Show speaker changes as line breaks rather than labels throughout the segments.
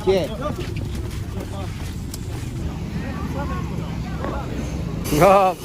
Cie. Ngop.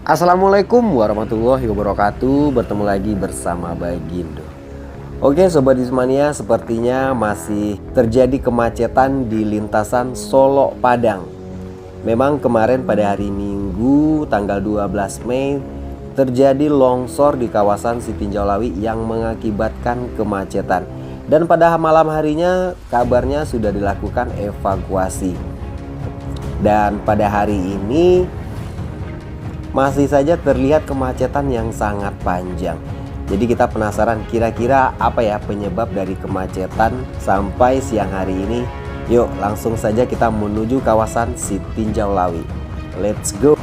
Assalamualaikum warahmatullahi wabarakatuh. Bertemu lagi bersama Bagindo. Oke Sobat Ismania, sepertinya masih terjadi kemacetan di lintasan Solo Padang. Memang kemarin pada hari Minggu tanggal 12 Mei terjadi longsor di kawasan Sitinjau Lawi yang mengakibatkan kemacetan. Dan pada malam harinya kabarnya sudah dilakukan evakuasi. Dan pada hari ini masih saja terlihat kemacetan yang sangat panjang. Jadi kita penasaran kira-kira apa ya penyebab dari kemacetan sampai siang hari ini. Yuk langsung saja kita menuju kawasan Sitinjau Lawi. Let's go.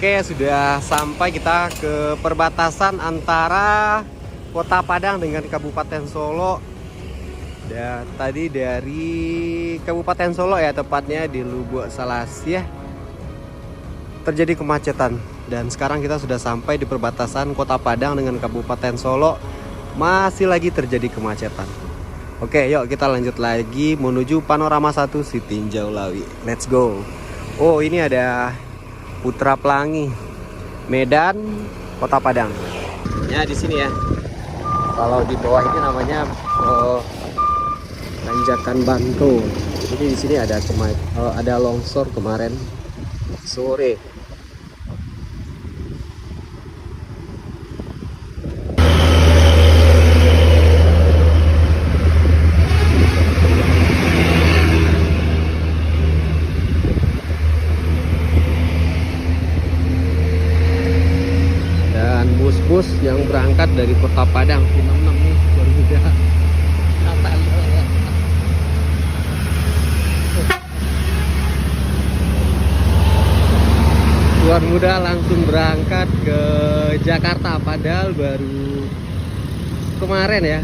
Oke, sudah sampai kita ke perbatasan antara Kota Padang dengan Kabupaten Solo. Dan tadi dari Kabupaten Solo ya, tepatnya di Lubuk Salasyah, terjadi kemacetan. Dan sekarang kita sudah sampai di perbatasan Kota Padang dengan Kabupaten Solo. Masih lagi terjadi kemacetan. Oke, yuk kita lanjut lagi menuju Panorama 1 Sitinjau Lawi. Let's go. Oh, ini ada Putra Pelangi, Medan, Kota Padang. Ya di sini ya. Kalau di bawah ini namanya Tanjakan Banto. Jadi di sini ada longsor kemarin sore. Bus yang berangkat dari Kota Padang 66 nih baru juga Tuan muda langsung berangkat ke Jakarta, padahal baru kemarin ya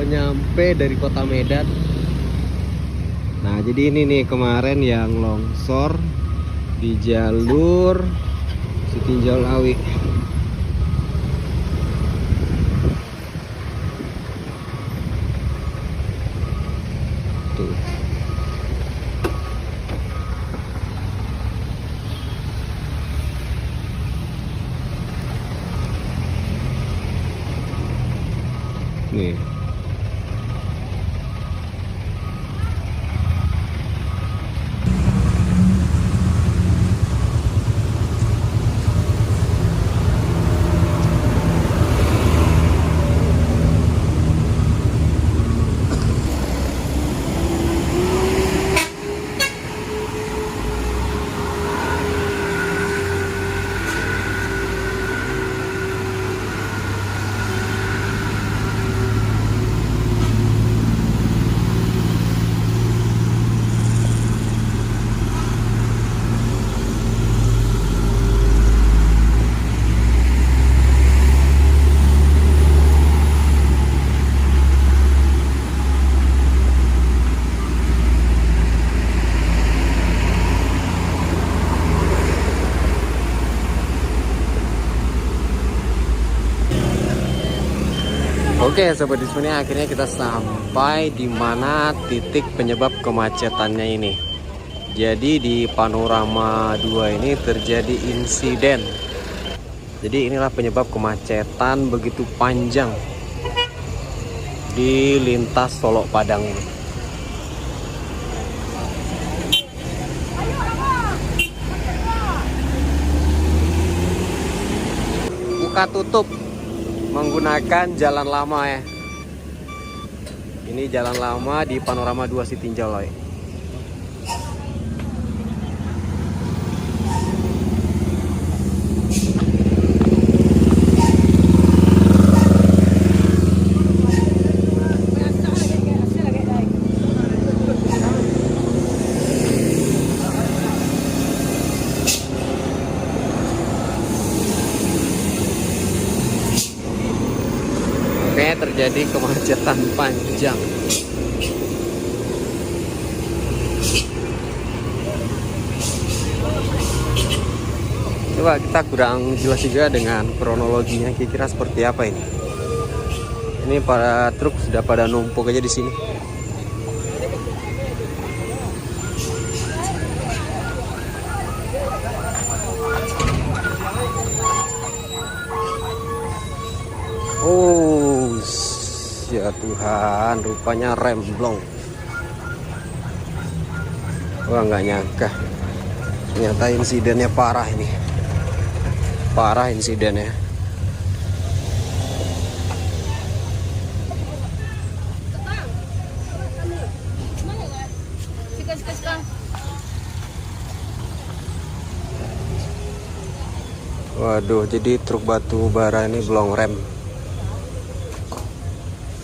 nyampe dari Kota Medan. Nah jadi ini nih kemarin yang longsor di jalur Sitinjau Lawi. Nih. Oke Sobat Ismania, akhirnya kita sampai di mana titik penyebab kemacetannya ini. Jadi di Panorama 2 ini terjadi insiden. Jadi inilah penyebab kemacetan begitu panjang di lintas Solo Padang ini. buka tutup menggunakan jalan lama ya. Ini jalan lama di Panorama 2 Sitinjoloi. Terjadi kemacetan panjang. Coba kita kurang jelas juga dengan kronologinya, kira-kira seperti apa ini. Ini para truk sudah pada numpuk aja di sini. Oh, ya Tuhan, rupanya rem blong. Wah, nggak nyangka. Ternyata insidennya parah ini. Parah insidennya. Waduh, jadi truk batu bara ini blong rem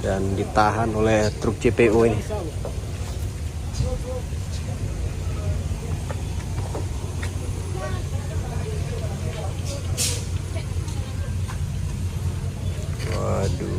dan ditahan oleh truk CPO ini. Waduh.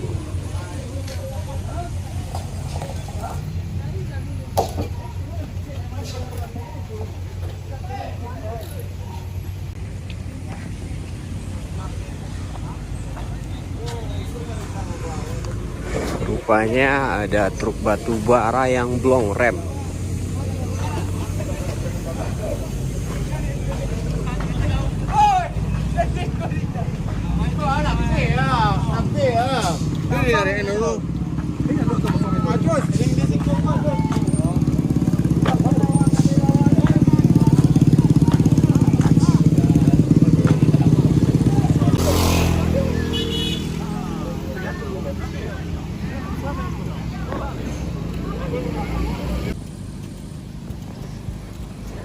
Rupanya ada truk batu bara yang blong rem.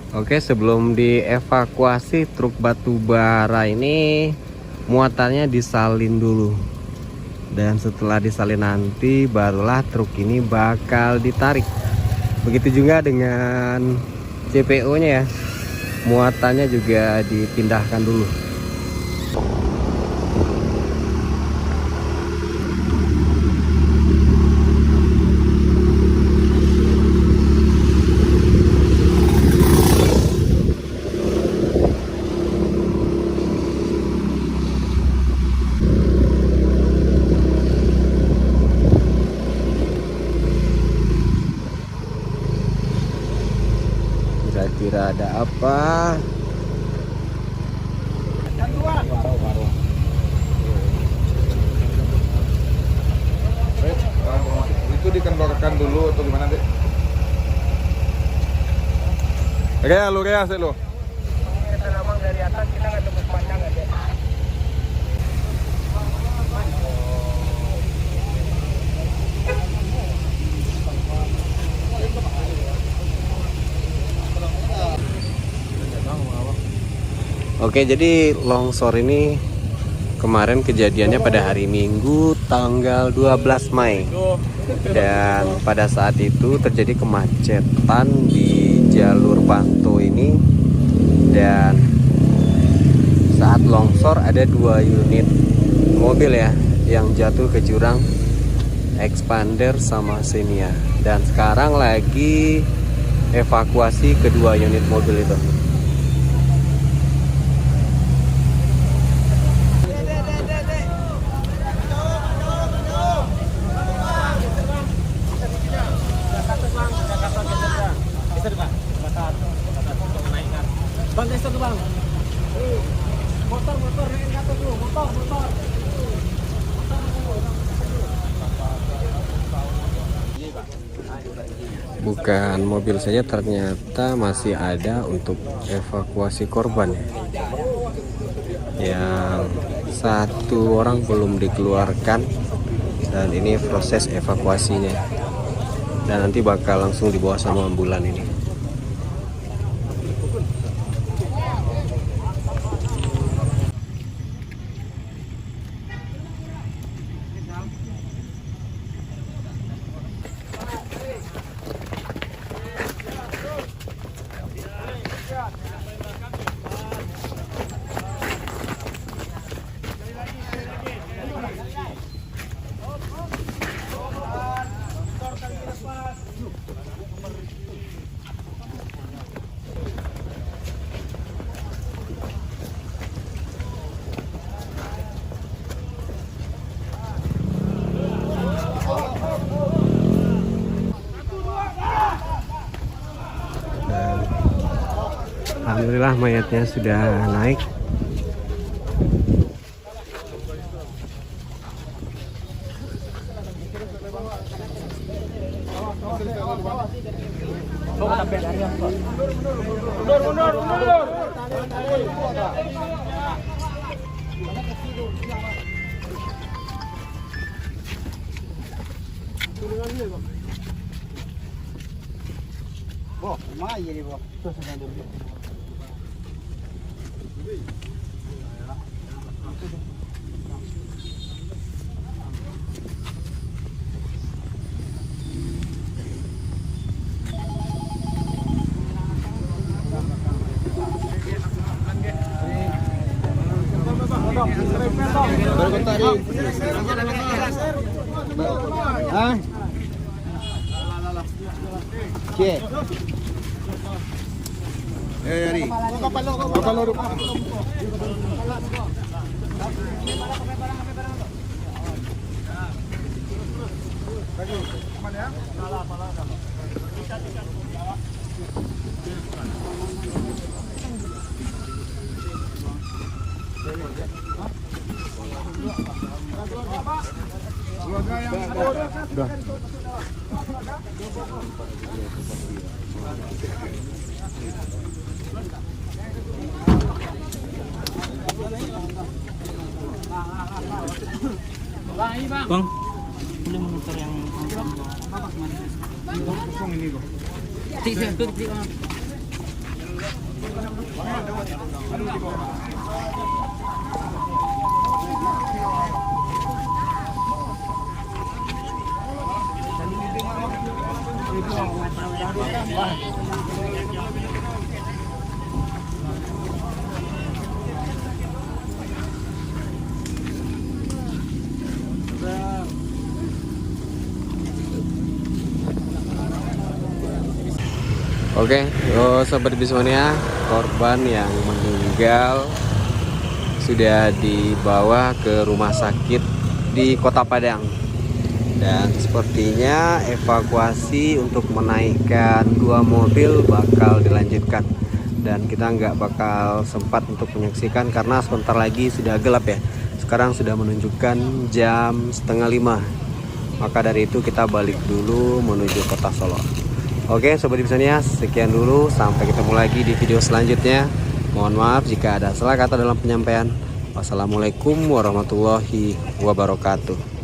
Oke, sebelum dievakuasi truk batu bara ini muatannya disalin dulu. Dan setelah disalin nanti barulah truk ini bakal ditarik. Begitu juga dengan CPO-nya ya. Muatannya juga dipindahkan dulu. Kira-kira ada apa?
Itu dikendorkan dulu atau gimana, Dek? Rea lu, Rea sih lu.
Kita lambang dari atas, kita nggak tembus pandang aja.
Oke, jadi longsor ini kemarin kejadiannya pada hari Minggu tanggal 12 Mei. Dan pada saat itu terjadi kemacetan di jalur Panto ini. Dan saat longsor ada 2 unit mobil ya yang jatuh ke jurang Expander sama Xenia. Dan sekarang lagi evakuasi kedua unit mobil itu.
Bang, geser tuh bang. Motor naik ke atas dulu. Motor.
Bukan mobil saja, ternyata masih ada untuk evakuasi korban ya. Yang satu orang belum dikeluarkan dan ini proses evakuasinya, dan nanti bakal langsung dibawa sama ambulan ini. Alhamdulillah mayatnya sudah naik.
Bang, boleh menuker yang
Oke, sobat Bismania, korban yang meninggal sudah dibawa ke rumah sakit di Kota Padang, dan sepertinya evakuasi untuk menaikkan 2 mobil bakal dilanjutkan, dan kita nggak bakal sempat untuk menyaksikan karena sebentar lagi sudah gelap ya. Sekarang sudah menunjukkan jam 4:30, maka dari itu kita balik dulu menuju Kota Solo. Oke sobat Bismania, sekian dulu, sampai ketemu lagi di video selanjutnya. Mohon maaf jika ada salah kata dalam penyampaian. Wassalamualaikum warahmatullahi wabarakatuh.